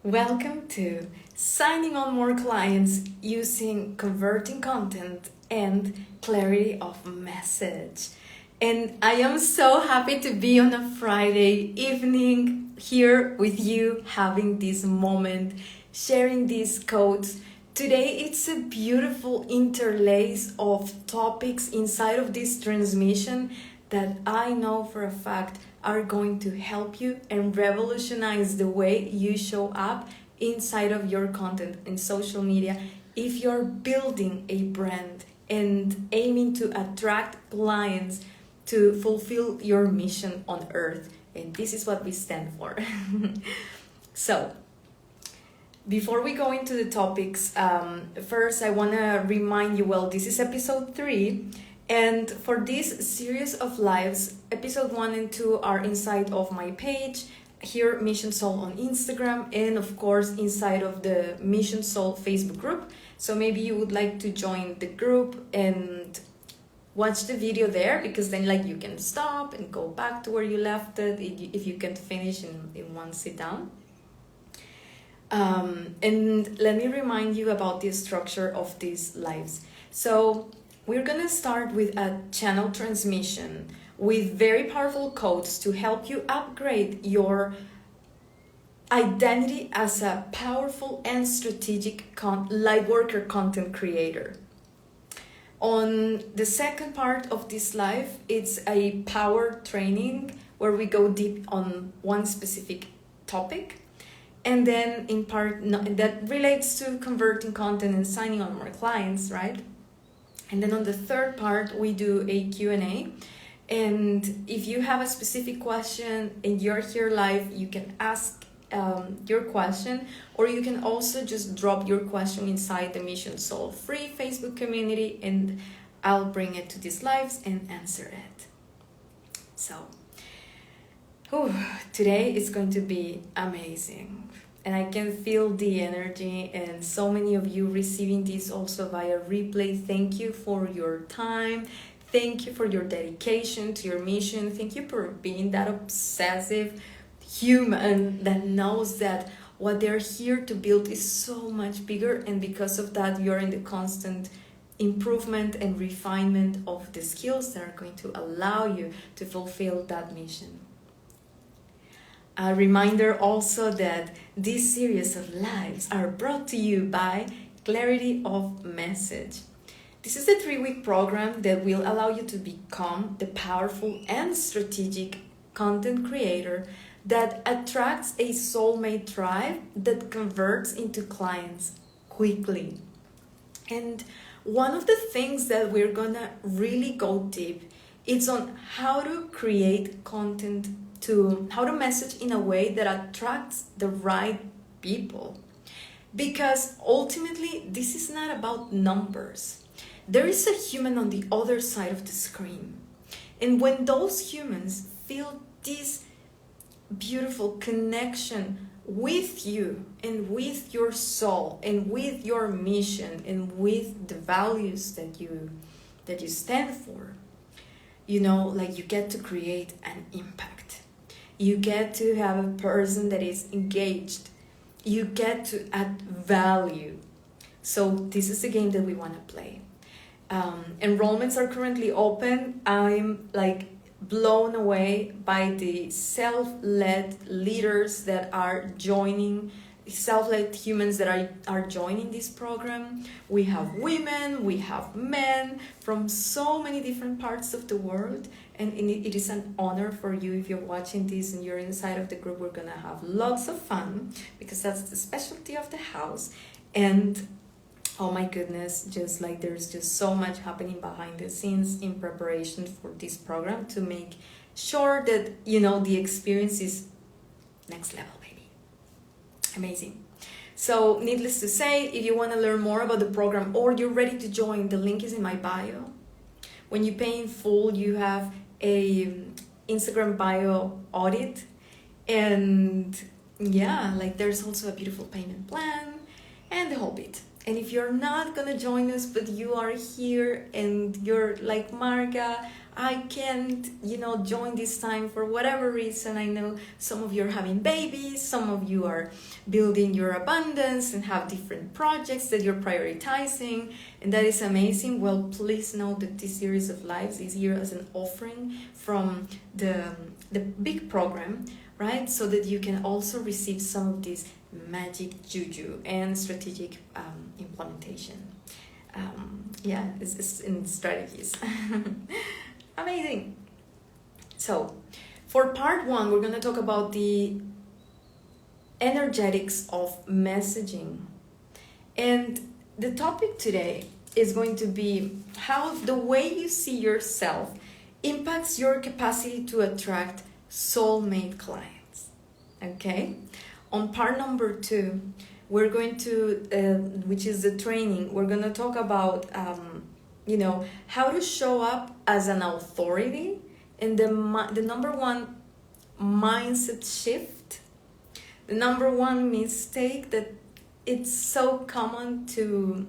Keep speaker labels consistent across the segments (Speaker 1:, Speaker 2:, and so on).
Speaker 1: Welcome to Signing on More Clients using converting content and clarity of message. And I am so happy to be on a Friday evening here with you, having this moment, sharing these codes. Today it's a beautiful interlace of topics inside of this transmission that I know for a fact are going to help you and revolutionize the way you show up inside of your content in social media if you're building a brand and aiming to attract clients to fulfill your mission on earth. And this is what we stand for. So, before we go into the topics, first I want to remind you, this is episode 3. And for this series of lives, episode 1 and 2 are inside of my page, here Mission Soul on Instagram, and of course inside of the Mission Soul Facebook group. So maybe you would like to join the group and watch the video there, because then you can stop and go back to where you left it if you can finish in one sit down. And let me remind you about the structure of these lives. So we're gonna start with a channel transmission with very powerful codes to help you upgrade your identity as a powerful and strategic lightworker content creator. On the second part of this live, it's a power training where we go deep on one specific topic. And then in part that relates to converting content and signing on more clients, right? And then on the third part, we do a Q&A. And if you have a specific question and you're here live, you can ask your question, or you can also just drop your question inside the Mission Soul free Facebook community, and I'll bring it to these lives and answer it. So, today is going to be amazing. And I can feel the energy, and so many of you receiving this also via replay. Thank you for your time. Thank you for your dedication to your mission. Thank you for being that obsessive human that knows that what they're here to build is so much bigger. And because of that, you're in the constant improvement and refinement of the skills that are going to allow you to fulfill that mission. A reminder also that this series of lives are brought to you by Clarity of Message. This is a 3-week program that will allow you to become the powerful and strategic content creator that attracts a soulmate tribe that converts into clients quickly. And one of the things that we're gonna really go deep is on how to create content, to how to message in a way that attracts the right people. Because ultimately, this is not about numbers. There is a human on the other side of the screen. And when those humans feel this beautiful connection with you and with your soul and with your mission and with the values that you stand for, you get to create an impact. You get to have a person that is engaged. You get to add value. So this is the game that we want to play. Enrollments are currently open. I'm blown away by the self-led leaders that are joining, self-led humans that are joining this program. We have women, we have men from so many different parts of the world. And it is an honor for you if you're watching this and you're inside of the group. We're gonna have lots of fun because that's the specialty of the house. And oh my goodness, there's just so much happening behind the scenes in preparation for this program to make sure that, the experience is next level, baby. Amazing. So needless to say, if you want to learn more about the program or you're ready to join, the link is in my bio. When you pay in full, you have a Instagram bio audit. And there's also a beautiful payment plan and the whole bit. And if you're not gonna join us, but you are here and you're like, Marga, I can't, join this time for whatever reason. I know some of you are having babies, some of you are building your abundance and have different projects that you're prioritizing, and that is amazing. Well, please know that this series of lives is here as an offering from the big program, right? So that you can also receive some of this magic juju and strategic implementation. It's in strategies. Amazing. So for part 1, we're going to talk about the energetics of messaging. And the topic today is going to be how the way you see yourself impacts your capacity to attract soulmate clients. Okay? On part number 2, we're going to, which is the training, we're going to talk about, how to show up as an authority, and the number one mindset shift, the number one mistake that it's so common to,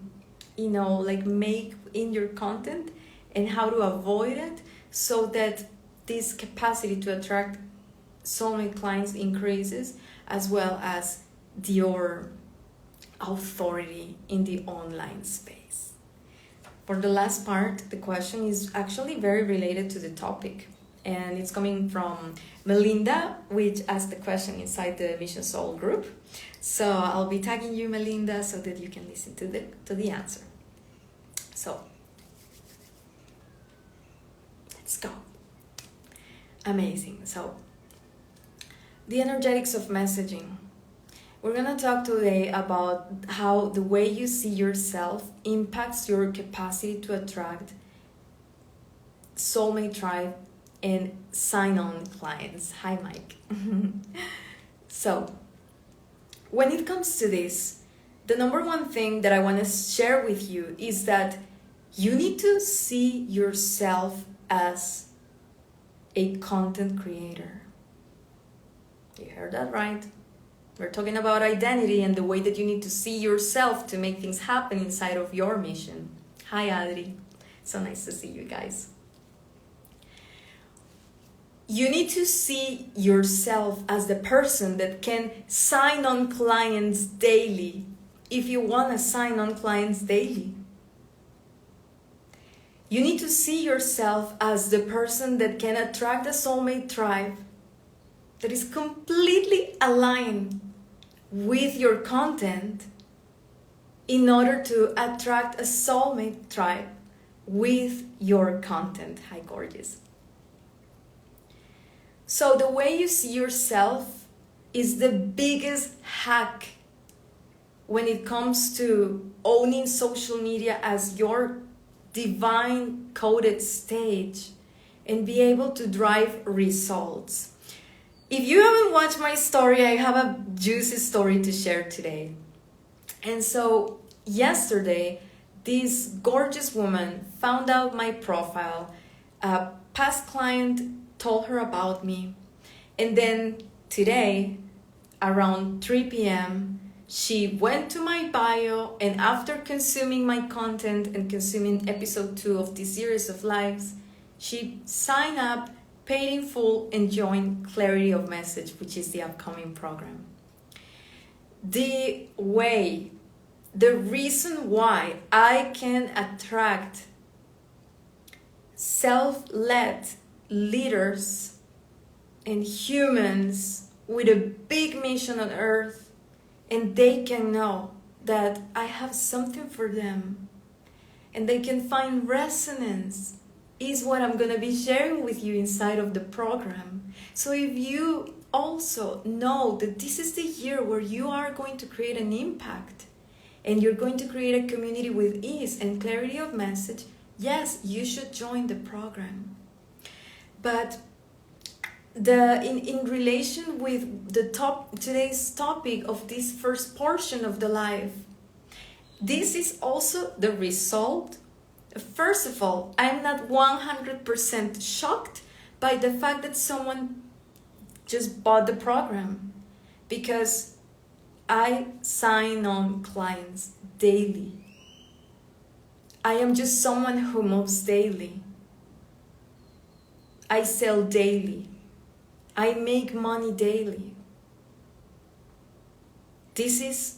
Speaker 1: make in your content, and how to avoid it so that this capacity to attract soulmate clients increases, as well as your authority in the online space. For the last part, the question is actually very related to the topic, and it's coming from Melinda, which asked the question inside the Mission Soul group. So I'll be tagging you, Melinda, so that you can listen to the answer. So let's go. Amazing. So the energetics of messaging. We're going to talk today about how the way you see yourself impacts your capacity to attract soulmate tribe and sign-on clients. Hi, Mike. So, when it comes to this, the number one thing that I want to share with you is that you need to see yourself as a content creator. You heard that right? We're talking about identity and the way that you need to see yourself to make things happen inside of your mission. Hi, Adri. So nice to see you guys. You need to see yourself as the person that can sign on clients daily if you want to sign on clients daily. You need to see yourself as the person that can attract a soulmate tribe that is completely aligned with your content in order to attract a soulmate tribe with your content. Hi, gorgeous. So the way you see yourself is the biggest hack when it comes to owning social media as your divine coded stage and be able to drive results. If you haven't watched my story, I have a juicy story to share today. And so yesterday, this gorgeous woman found out my profile. A past client told her about me. And then today, around 3 p.m., she went to my bio, and after consuming my content and consuming episode 2 of this series of lives, she signed up, paid in full, and joined Clarity of Message, which is the upcoming program. The reason why I can attract self-led leaders and humans with a big mission on earth, and they can know that I have something for them, and they can find resonance, is what I'm going to be sharing with you inside of the program. So if you also know that this is the year where you are going to create an impact and you're going to create a community with ease and clarity of message, yes, you should join the program. But in relation with today's topic of this first portion of the life, this is also the result. First of all, I'm not 100% shocked by the fact that someone just bought the program, because I sign on clients daily. I am just someone who moves daily. I sell daily. I make money daily. This is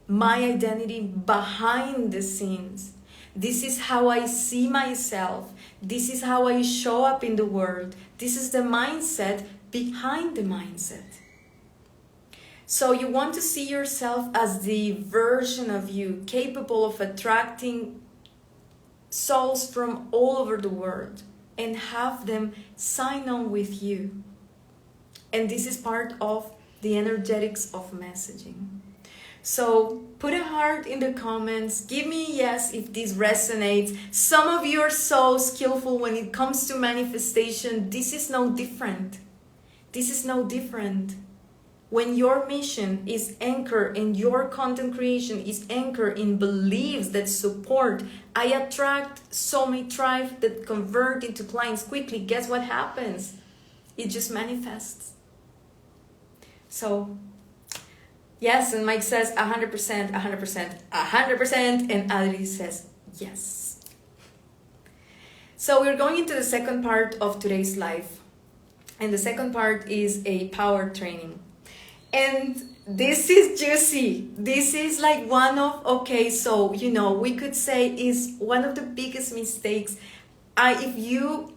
Speaker 1: my identity behind the scenes. This is how I see myself. This is how I show up in the world. This is the mindset behind the mindset. So you want to see yourself as the version of you capable of attracting souls from all over the world and have them sign on with you. And this is part of the energetics of messaging. So put a heart in the comments. Give me a yes if this resonates. Some of you are so skillful when it comes to manifestation. This is no different. This is no different. When your mission is anchored and your content creation is anchored in beliefs that support, I attract soulmate tribe that convert into clients quickly. Guess what happens? It just manifests. So yes, and Mike says 100%, 100%, 100%, and Adri says yes. So we're going into the second part of today's live. And the second part is a power training. And this is juicy. This is like one of, we could say is one of the biggest mistakes. If you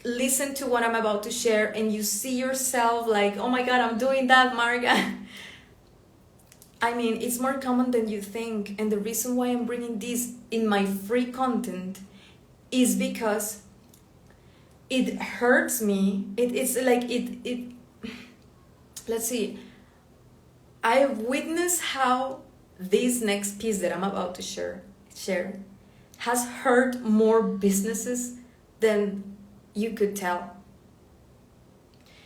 Speaker 1: listen to what I'm about to share and you see yourself like, oh my God, I'm doing that, Marga. I mean, it's more common than you think. And the reason why I'm bringing this in my free content is because it hurts me. It's like, let's see. I have witnessed how this next piece that I'm about to share has hurt more businesses than you could tell.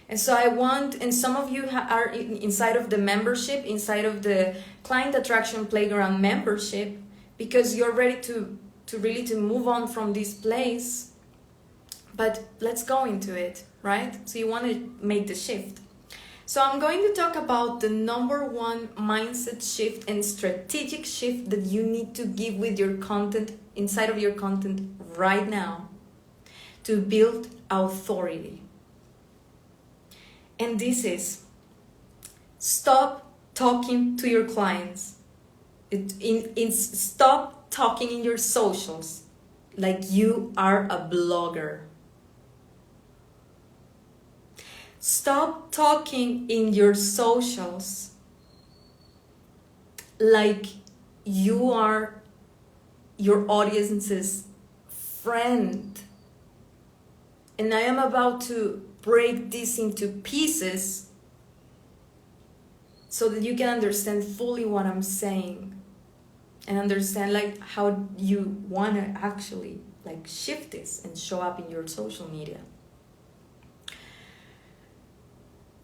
Speaker 1: And so I want, and some of you are inside of the membership, inside of the Client Attraction Playground membership, because you're ready to really to move on from this place. But let's go into it, right? So you want to make the shift. So I'm going to talk about the number one mindset shift and strategic shift that you need to give with your content, inside of your content right now, to build authority. And this is, stop talking to your clients. Stop talking in your socials like you are a blogger. Stop talking in your socials like you are your audience's friend. And I am about to break this into pieces so that you can understand fully what I'm saying and understand like how you want to actually like shift this and show up in your social media.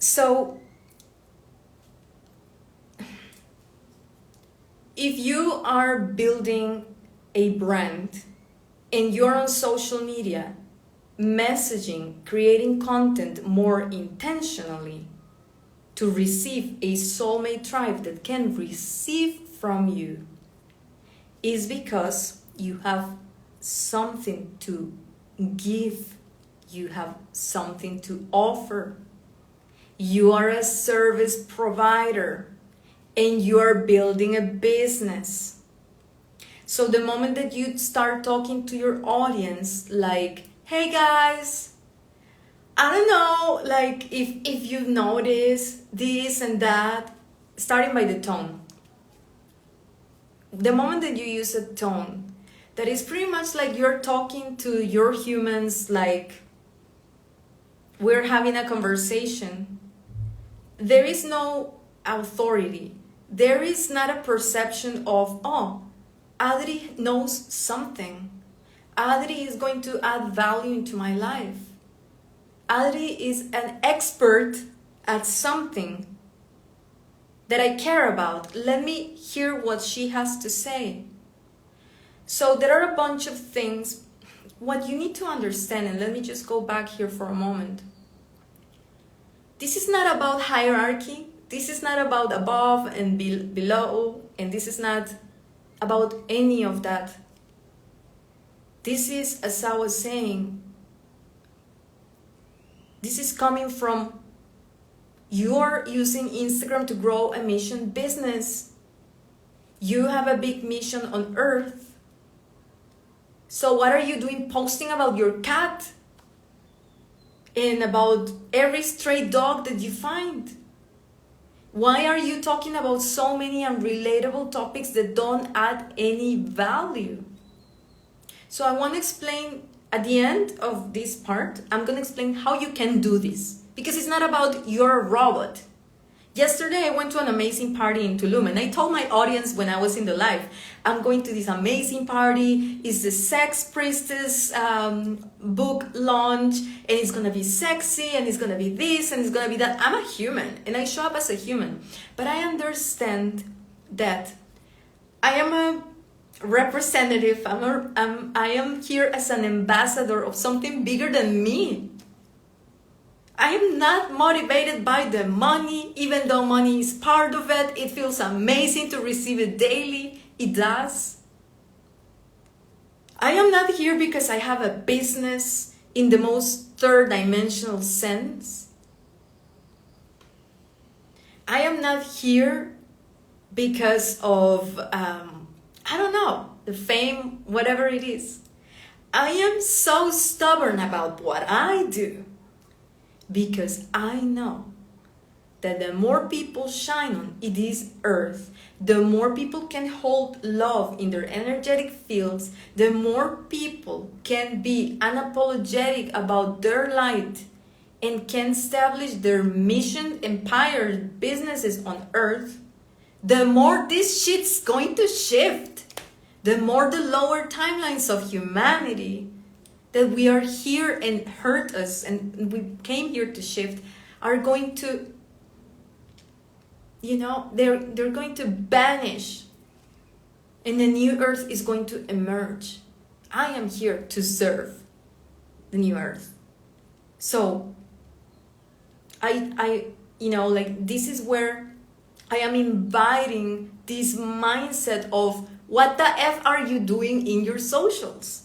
Speaker 1: So if you are building a brand and you're on social media, messaging, creating content more intentionally to receive a soulmate tribe that can receive from you, is because you have something to give, you have something to offer. You are a service provider and you are building a business. So the moment that you start talking to your audience like, hey guys, I don't know, like if you've noticed this and that, starting by the tone. The moment that you use a tone that is pretty much like you're talking to your humans, like we're having a conversation, there is no authority. There is not a perception of, oh, Adri knows something. Adri is going to add value into my life. Adri is an expert at something that I care about. Let me hear what she has to say. So there are a bunch of things. What you need to understand, and let me just go back here for a moment. This is not about hierarchy. This is not about above and below, and this is not about any of that. This is, as I was saying, this is coming from you're using Instagram to grow a mission business. You have a big mission on earth. So what are you doing posting about your cat and about every stray dog that you find? Why are you talking about so many unrelatable topics that don't add any value? So I want to explain at the end of this part, I'm going to explain how you can do this. Because it's not about you're a robot. Yesterday I went to an amazing party in Tulum, and I told my audience when I was in the live, I'm going to this amazing party. It's the Sex Priestess book launch, and it's going to be sexy, and it's going to be this, and it's going to be that. I'm a human, and I show up as a human. But I understand that I am a representative. I am here as an ambassador of something bigger than me. I am not motivated by the money, even though money is part of it. It feels amazing to receive it daily. It does. I am not here because I have a business in the most third dimensional sense. I am not here because of, I don't know, the fame, whatever it is. I am so stubborn about what I do because I know that the more people shine on this earth, the more people can hold love in their energetic fields, the more people can be unapologetic about their light and can establish their mission, empire, businesses on earth, the more this shit's going to shift. The more the lower timelines of humanity that we are here and hurt us and we came here to shift are going to, they're going to vanish, and the new earth is going to emerge. I am here to serve the new earth. So this is where I am inviting this mindset of what the F are you doing in your socials?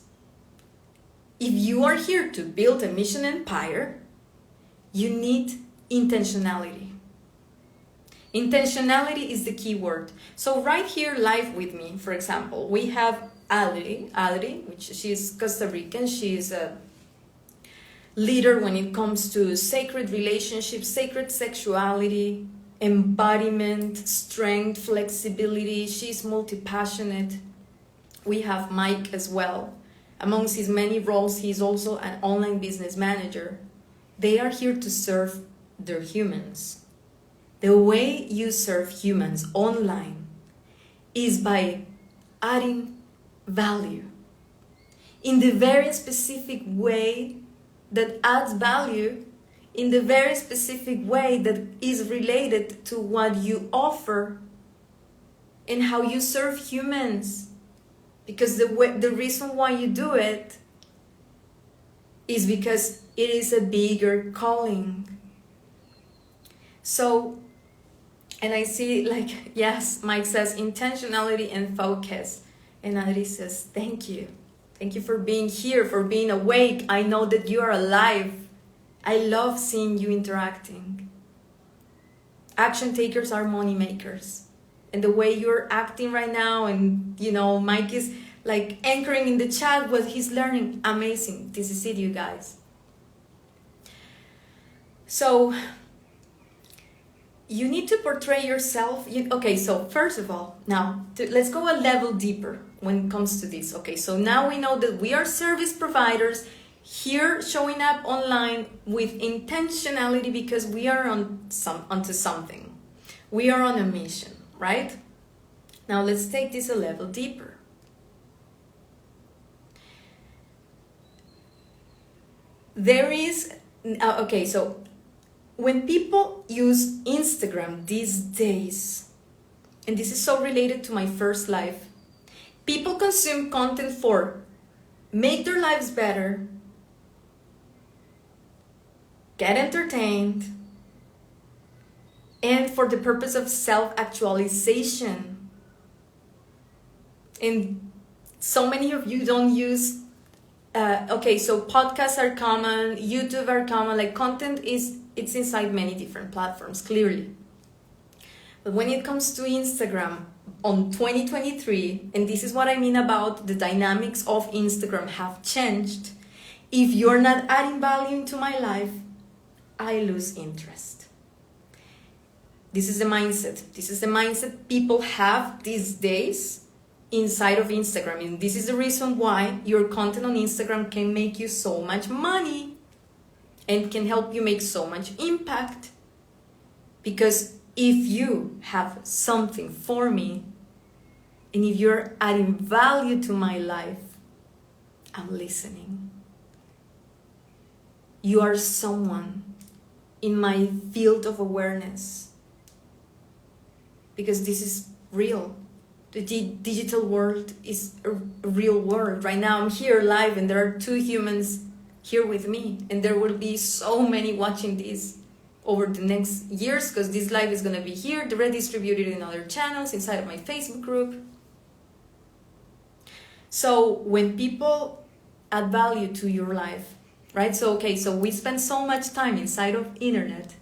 Speaker 1: If you are here to build a mission empire, you need intentionality. Intentionality is the key word. So right here live with me, for example, we have Adri, which she's Costa Rican. She's a leader when it comes to sacred relationships, sacred sexuality, embodiment, strength, flexibility. She's multi-passionate. We have Mike as well. Amongst his many roles, he's also an online business manager. They are here to serve their humans. The way you serve humans online is by adding value in the very specific way that adds value, in the very specific way that is related to what you offer and how you serve humans. Because the reason why you do it is because it is a bigger calling. So, and I see yes, Mike says intentionality and focus. And Adri says, thank you. Thank you for being here, for being awake. I know that you are alive. I love seeing you interacting. Action takers are money makers. And the way you're acting right now, and Mike is anchoring in the chat what he's learning. Amazing. This is it, you guys. So you need to portray yourself. Okay, so first of all, now let's go a level deeper when it comes to this. Okay, so now we know that we are service providers here showing up online with intentionality because we are onto something. We are on a mission. Right? Now let's take this a level deeper. There is, okay, so when people use Instagram these days, and this is so related to my first life, people consume content for make their lives better, get entertained, and for the purpose of self-actualization. And so many of you don't use, okay, so podcasts are common, YouTube are common, like content it's inside many different platforms, clearly. But when it comes to Instagram on 2023, and this is what I mean about the dynamics of Instagram have changed, if you're not adding value into my life, I lose interest. This is the mindset. This is the mindset people have these days inside of Instagram. And this is the reason why your content on Instagram can make you so much money and can help you make so much impact. Because if you have something for me, and if you're adding value to my life, I'm listening. You are someone in my field of awareness. Because this is real. The digital world is a real world. Right now I'm here live and there are 2 humans here with me. And there will be so many watching this over the next years, because this live is going to be here, redistributed in other channels, inside of my Facebook group. So when people add value to your life, right? So, okay, so we spend so much time inside of internet.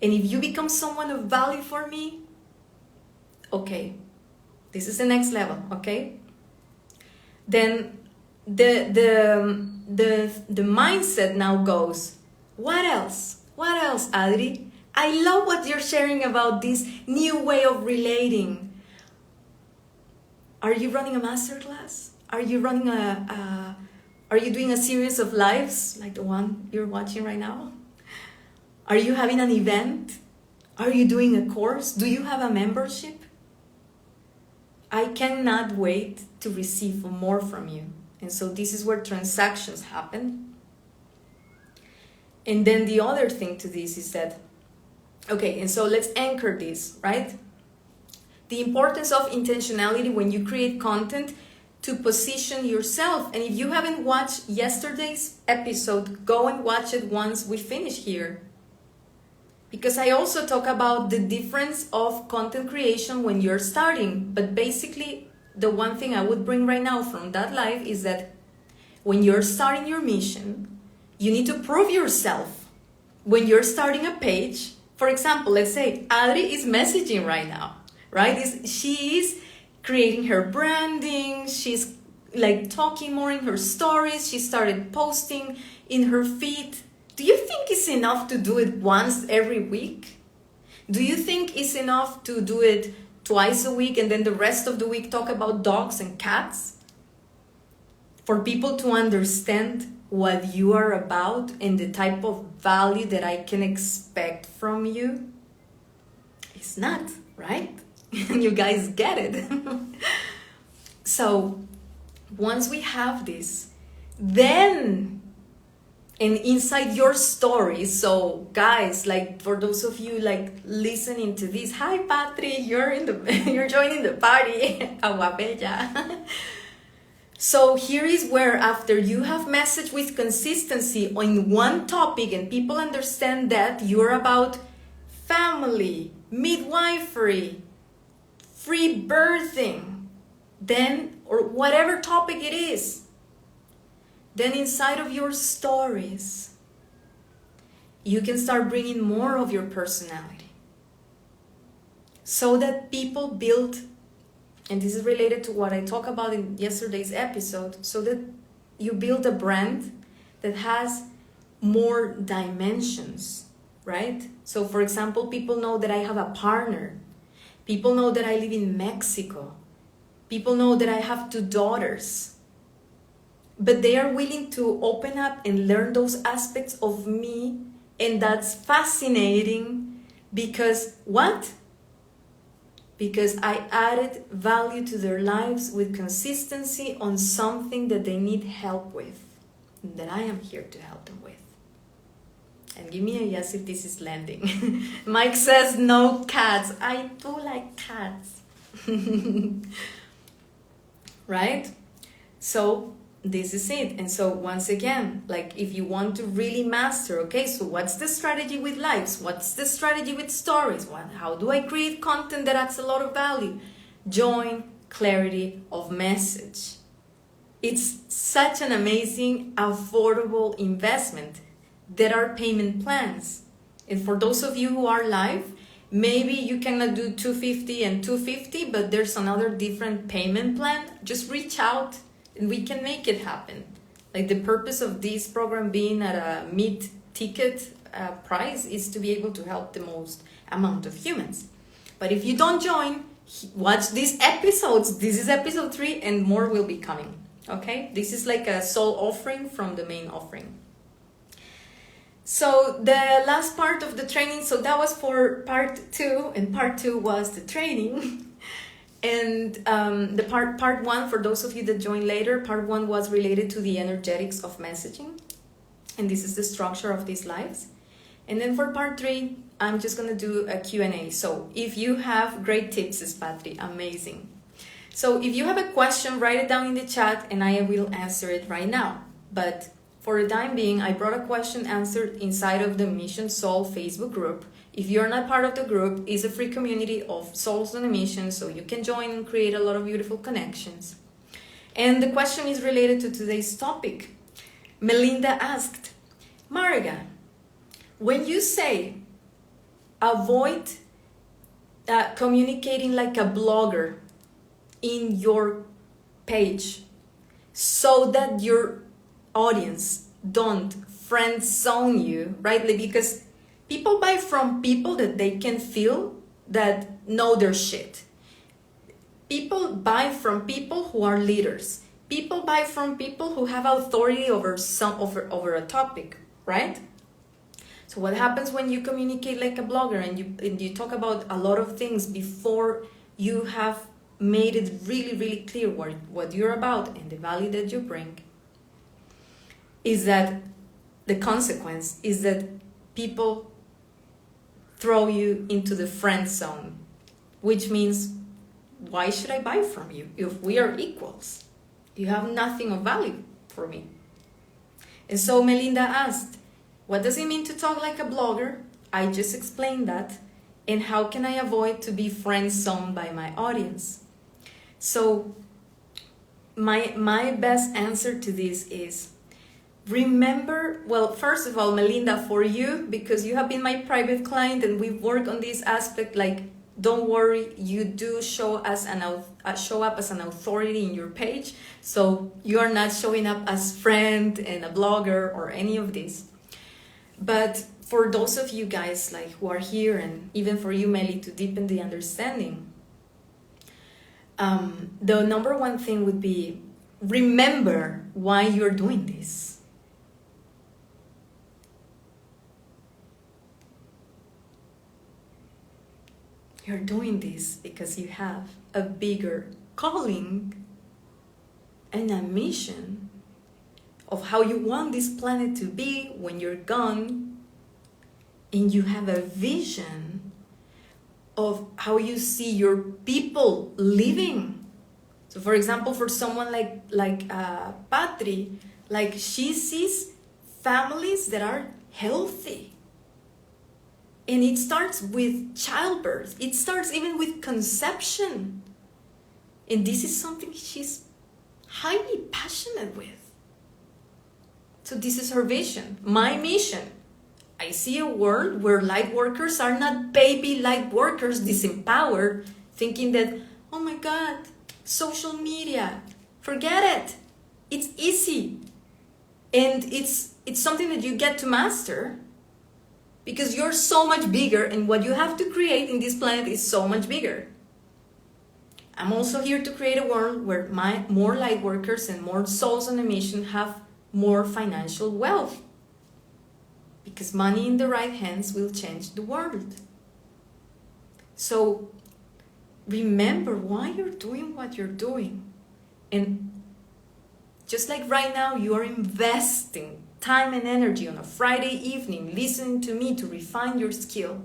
Speaker 1: And if you become someone of value for me, okay, this is the next level, okay? Then the mindset now goes, what else? What else, Adri? I love what you're sharing about this new way of relating. Are you running a masterclass? Are you running are you doing a series of lives like the one you're watching right now? Are you having an event? Are you doing a course? Do you have a membership? I cannot wait to receive more from you. And so this is where transactions happen. And then the other thing to this is that, okay, and so let's anchor this, right? The importance of intentionality when you create content to position yourself. And if you haven't watched yesterday's episode, go and watch it once we finish here. Because I also talk about the difference of content creation when you're starting. But basically, the one thing I would bring right now from that live is that when you're starting your mission, you need to prove yourself. When you're starting a page, for example, let's say Adri is messaging right now, right? She is creating her branding. She's like talking more in her stories. She started posting in her feed. Do you think it's enough to do it once every week? Do you think it's enough to do it twice a week and then the rest of the week talk about dogs and cats? For people to understand what you are about and the type of value that I can expect from you? It's not, right? You guys get it. So once we have this, then and inside your story, so guys, like for those of you like listening to this, hi Patri, you're joining the party. Agua bella. So here is where after you have messaged with consistency on one topic and people understand that you're about family, midwifery, free birthing, then, or whatever topic it is, then inside of your stories, you can start bringing more of your personality so that people build. And this is related to what I talked about in yesterday's episode, so that you build a brand that has more dimensions, right? So for example, people know that I have a partner. People know that I live in Mexico. People know that I have 2 daughters. But they are willing to open up and learn those aspects of me. And that's fascinating because what? Because I added value to their lives with consistency on something that they need help with, that I am here to help them with. And give me a yes if this is landing. Mike says no cats. I do like cats. Right? So this is it. And so once again, like if you want to really master, okay, so what's the strategy with lives? What's the strategy with stories? How do I create content that adds a lot of value? Join Clarity of Message. It's such an amazing, affordable investment. There are payment plans. And for those of you who are live, maybe you cannot do 250 and 250, but there's another different payment plan. Just reach out and we can make it happen. Like the purpose of this program being at a mid-ticket price is to be able to help the most amount of humans. But if you don't join, watch these episodes. This is episode 3 and more will be coming. Okay? This is like a soul offering from the main offering. So the last part of the training, so that was for part 2, and part 2 was the training. And the part 1, for those of you that joined later, part 1 was related to the energetics of messaging. And this is the structure of these lives. And then for part 3, I'm just going to do a Q&A. So if you have great tips, Patri, amazing. So if you have a question, write it down in the chat and I will answer it right now. But for the time being, I brought a question answered inside of the Mission Soul Facebook group. If you're not part of the group, it's a free community of souls on a mission, so you can join and create a lot of beautiful connections. And the question is related to today's topic. Melinda asked, Marga, when you say avoid communicating like a blogger in your page so that your audience don't friend zone you, right? Like, because people buy from people that they can feel that know their shit. People buy from people who are leaders. People buy from people who have authority over a topic, right? So what happens when you communicate like a blogger and you talk about a lot of things before you have made it really, really clear what you're about and the value that you bring, is that the consequence is that people throw you into the friend zone, which means, why should I buy from you if we are equals? You have nothing of value for me. And so Melinda asked, what does it mean to talk like a blogger? I just explained that. And how can I avoid to be friend zoned by my audience? So my best answer to this is, remember, well, first of all, Melinda, for you, because you have been my private client and we've worked on this aspect, like, don't worry, you do show up as an authority in your page. So you are not showing up as friend and a blogger or any of this. But for those of you guys like who are here, and even for you, Meli, to deepen the understanding, the number one thing would be, remember why you're doing this. You're doing this because you have a bigger calling and a mission of how you want this planet to be when you're gone, and you have a vision of how you see your people living. So for example, for someone like Patri, like she sees families that are healthy. And it starts with childbirth. It starts even with conception. And this is something she's highly passionate with. So this is her vision. My mission. I see a world where light workers are not baby light workers disempowered, thinking that, oh my God, social media, forget it. It's easy. And it's something that you get to master, because you're so much bigger, and what you have to create in this planet is so much bigger. I'm also here to create a world where more light workers and more souls on a mission have more financial wealth. Because money in the right hands will change the world. So remember why you're doing what you're doing. And just like right now, you are investing time and energy on a Friday evening listening to me to refine your skill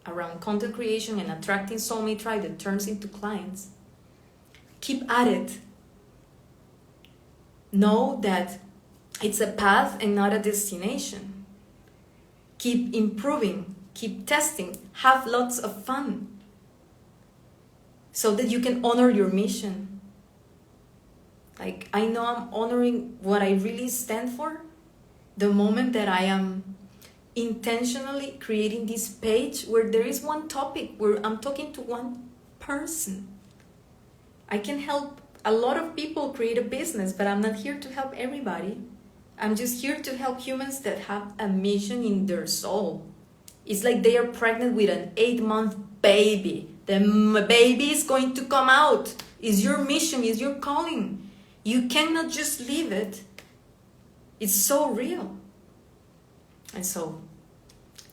Speaker 1: around content creation and attracting soulmate tribe that turns into clients. Keep at it. know that it's a path and not a destination. Keep improving, keep testing, have lots of fun so that you can honor your mission. Like, I know I'm honoring what I really stand for the moment that I am intentionally creating this page where there is one topic, where I'm talking to one person. I can help a lot of people create a business, but I'm not here to help everybody. I'm just here to help humans that have a mission in their soul. It's like they are pregnant with an 8-month baby. The baby is going to come out. It's your mission, it's your calling. You cannot just leave it. It's so real. And so,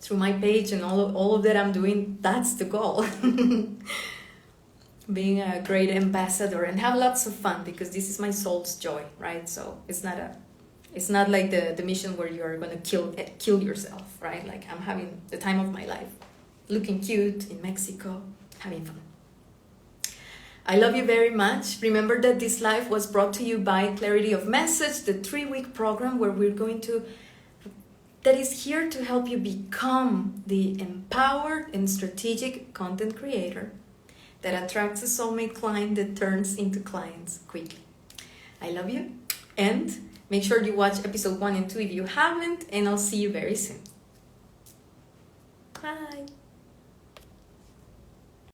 Speaker 1: through my page and all of that I'm doing, that's the goal. Being a great ambassador and have lots of fun, because this is my soul's joy, right? So it's not like the mission where you're gonna kill yourself, right? Like, I'm having the time of my life, looking cute in Mexico, having fun. I love you very much. Remember that this live was brought to you by Clarity of Message, the 3-week program where that is here to help you become the empowered and strategic content creator that attracts a soulmate client that turns into clients quickly. I love you, and make sure you watch episode 1 and 2 if you haven't, and I'll see you very soon. Bye.